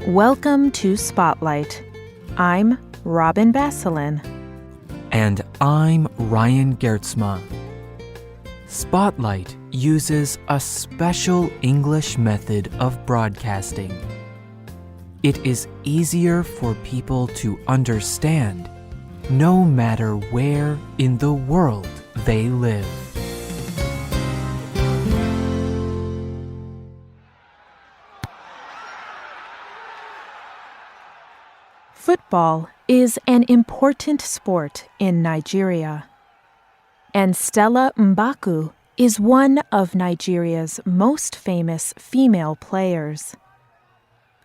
Welcome to Spotlight. I'm Robin Basselin. And I'm Ryan Geertsma. Spotlight uses a special English method of broadcasting. It is easier for people to understand no matter where in the world they live. Football is an important sport in Nigeria, and Stella Mbaku is one of Nigeria's most famous female players.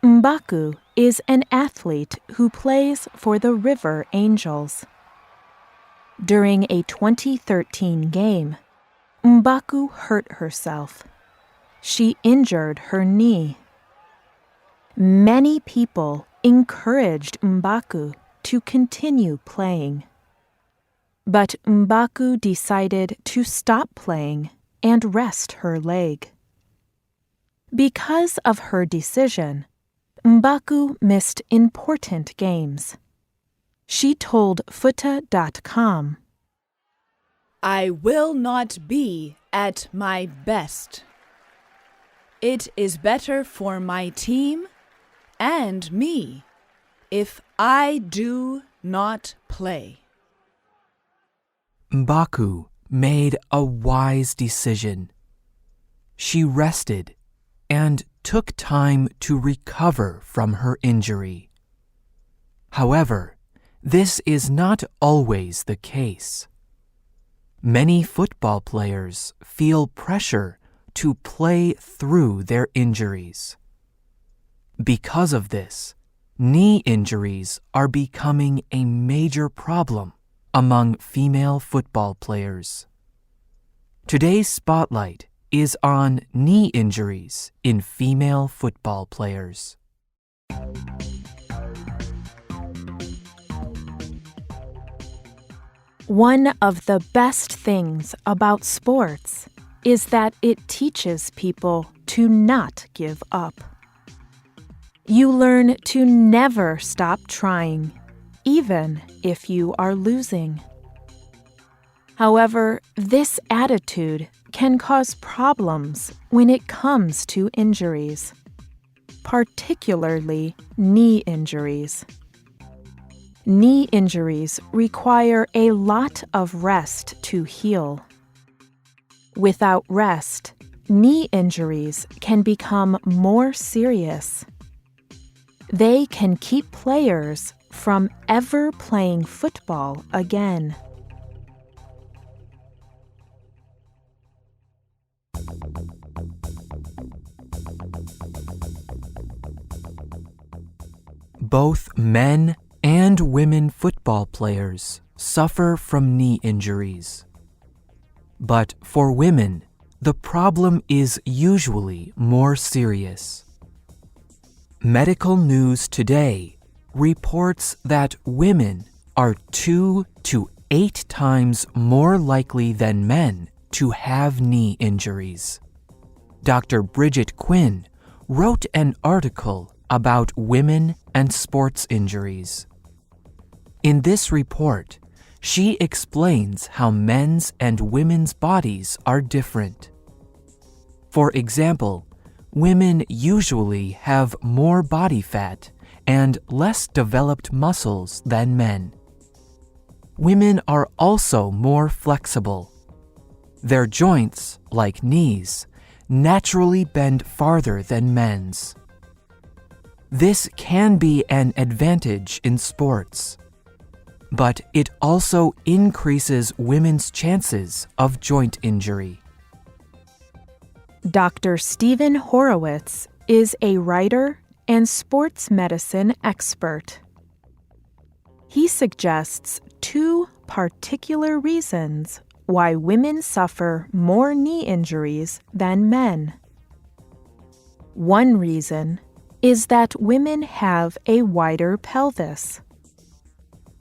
Mbaku is an athlete who plays for the River Angels. During a 2013 game, Mbaku hurt herself. She injured her knee. Many people encouraged Mbaku to continue playing. But Mbaku decided to stop playing and rest her leg. Because of her decision, Mbaku missed important games. She told Futa.com, "I will not be at my best. It is better for my team and me if I do not play." Mbaku made a wise decision. She rested and took time to recover from her injury. However, this is not always the case. Many football players feel pressure to play through their injuries. Because of this, knee injuries are becoming a major problem among female football players. Today's spotlight is on knee injuries in female football players. One of the best things about sports is that it teaches people to not give up. You learn to never stop trying, even if you are losing. However, this attitude can cause problems when it comes to injuries, particularly knee injuries. Knee injuries require a lot of rest to heal. Without rest, knee injuries can become more serious. They can keep players from ever playing football again. Both men and women football players suffer from knee injuries. But for women, the problem is usually more serious. Medical News Today reports that women are 2 to 8 times more likely than men to have knee injuries. Dr. Bridget Quinn wrote an article about women and sports injuries. In this report, she explains how men's and women's bodies are different. For example, women usually have more body fat and less developed muscles than men. Women are also more flexible. Their joints, like knees, naturally bend farther than men's. This can be an advantage in sports, but it also increases women's chances of joint injury. Dr. Stephen Horowitz is a writer and sports medicine expert. He suggests 2 particular reasons why women suffer more knee injuries than men. One reason is that women have a wider pelvis.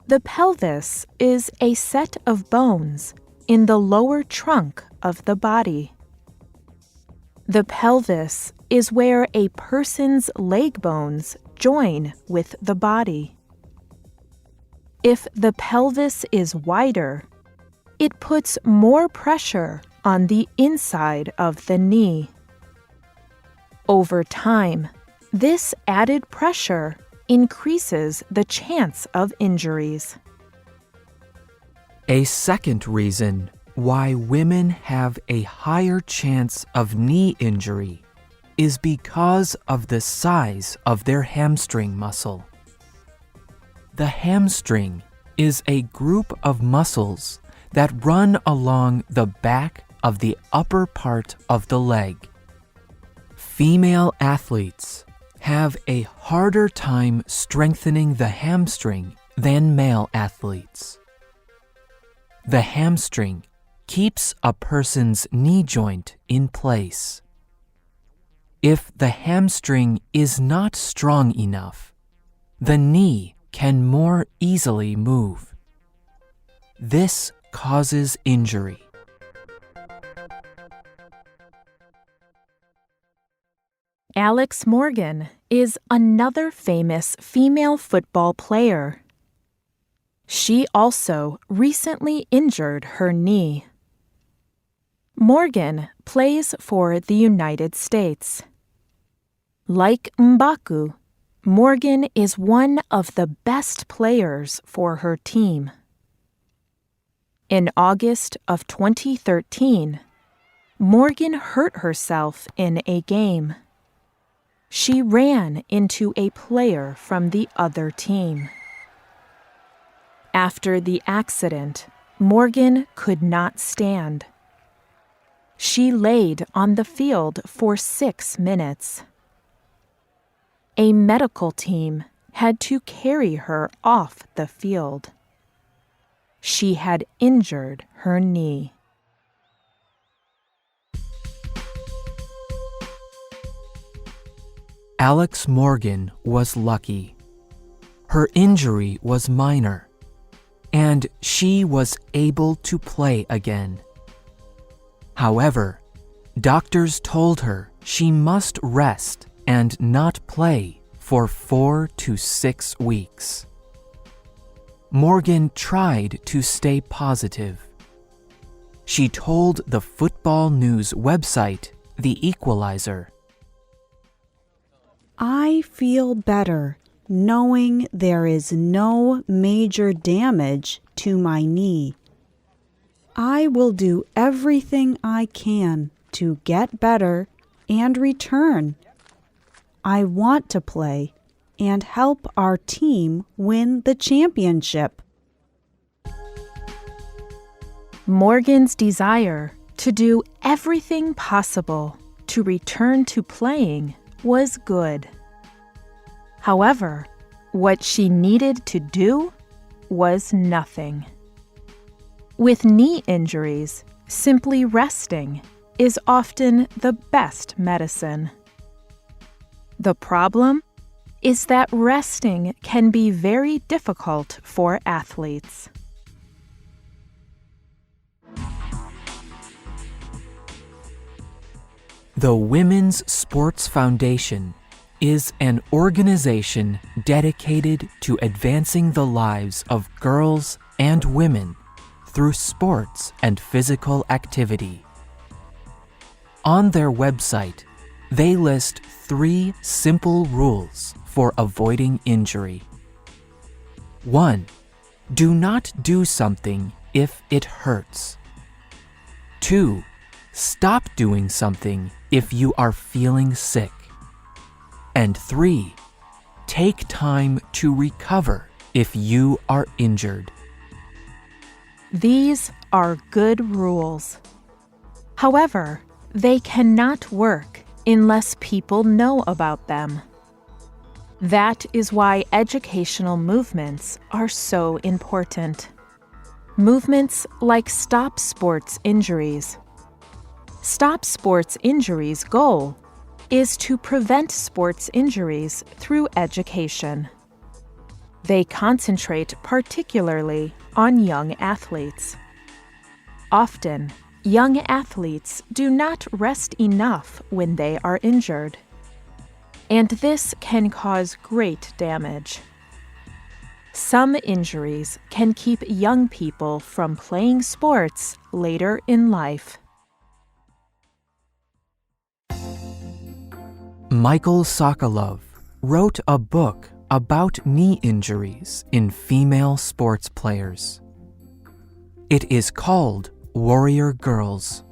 The pelvis is a set of bones in the lower trunk of the body. The pelvis is where a person's leg bones join with the body. If the pelvis is wider, it puts more pressure on the inside of the knee. Over time, this added pressure increases the chance of injuries. A second reason why women have a higher chance of knee injury is because of the size of their hamstring muscle. The hamstring is a group of muscles that run along the back of the upper part of the leg. Female athletes have a harder time strengthening the hamstring than male athletes. The hamstring keeps a person's knee joint in place. If the hamstring is not strong enough, the knee can more easily move. This causes injury. Alex Morgan is another famous female football player. She also recently injured her knee. Morgan plays for the United States. Like Mbaku, Morgan is one of the best players for her team. In August of 2013, Morgan hurt herself in a game. She ran into a player from the other team. After the accident, Morgan could not stand. She laid on the field for 6 minutes. A medical team had to carry her off the field. She had injured her knee. Alex Morgan was lucky. Her injury was minor, and she was able to play again. However, doctors told her she must rest and not play for 4 to 6 weeks. Morgan tried to stay positive. She told the football news website, The Equalizer, I feel better knowing there is no major damage to my knee. I will do everything I can to get better and return. I want to play and help our team win the championship. Morgan's desire to do everything possible to return to playing was good. However, what she needed to do was nothing. With knee injuries, simply resting is often the best medicine. The problem is that resting can be very difficult for athletes. The Women's Sports Foundation is an organization dedicated to advancing the lives of girls and women through sports and physical activity. On their website, they list 3 simple rules for avoiding injury. 1. Do not do something if it hurts. 2. Stop doing something if you are feeling sick. And 3. Take time to recover if you are injured. These are good rules. However, they cannot work unless people know about them. That is why educational movements are so important. Movements like Stop Sports Injuries. Stop Sports Injuries' goal is to prevent sports injuries through education. They concentrate particularly on young athletes. Often, young athletes do not rest enough when they are injured. and this can cause great damage. Some injuries can keep young people from playing sports later in life. Michael Sokolov wrote a book about knee injuries in female sports players. It is called Warrior Girls.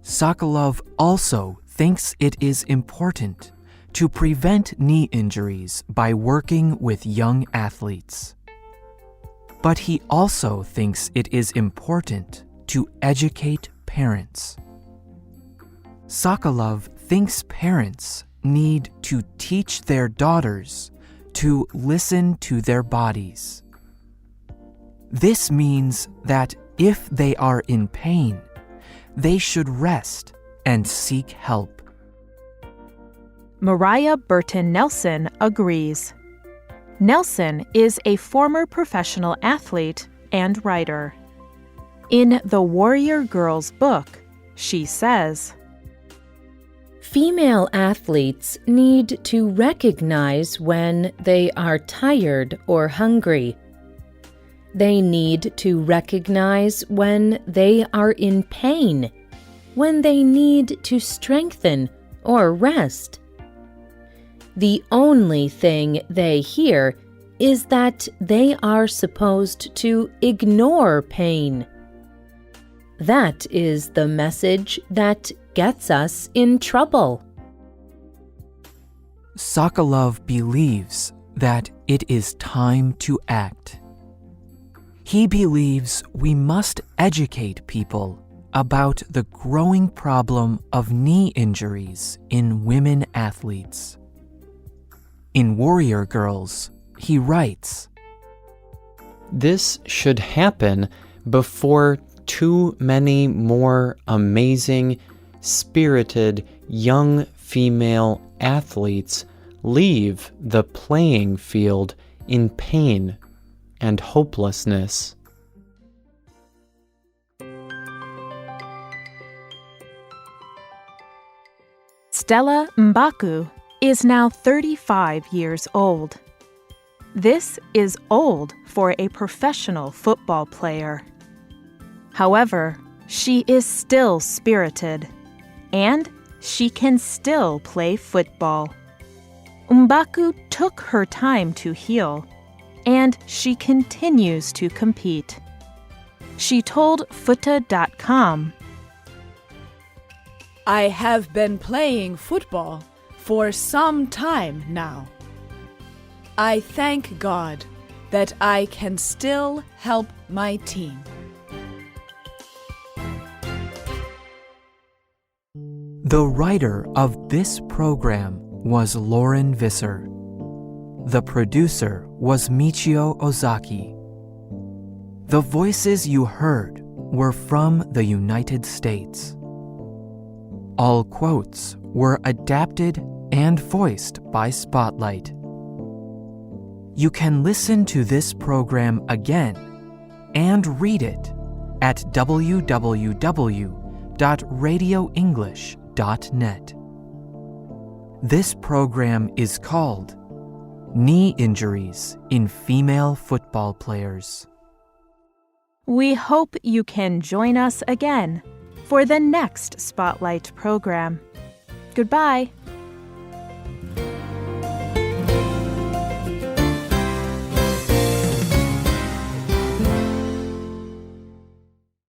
Sokolov also thinks it is important to prevent knee injuries by working with young athletes. But he also thinks it is important to educate parents. Sokolov thinks parents need to teach their daughters to listen to their bodies. This means that if they are in pain, they should rest and seek help. Mariah Burton Nelson agrees. Nelson is a former professional athlete and writer. In the Warrior Girls book, she says, "Female athletes need to recognize when they are tired or hungry. They need to recognize when they are in pain, when they need to strengthen or rest. The only thing they hear is that they are supposed to ignore pain. That is the message that gets us in trouble." Sokolov believes that it is time to act. He believes we must educate people about the growing problem of knee injuries in women athletes. In Warrior Girls, he writes, "This should happen before too many more amazing, spirited young female athletes leave the playing field in pain and hopelessness." Stella Mbaku is now 35 years old. This is old for a professional football player. However, she is still spirited, and she can still play football. Mbaku took her time to heal, and she continues to compete. She told Futa.com, I have been playing football for some time now. I thank God that I can still help my team. The writer of this program was Lauren Visser. The producer was Michio Ozaki. The voices you heard were from the United States. All quotes were adapted and voiced by Spotlight. You can listen to this program again and read it at www.radioenglish.net. This program is called Knee Injuries in Female Football Players. We hope you can join us again for the next Spotlight program. Goodbye.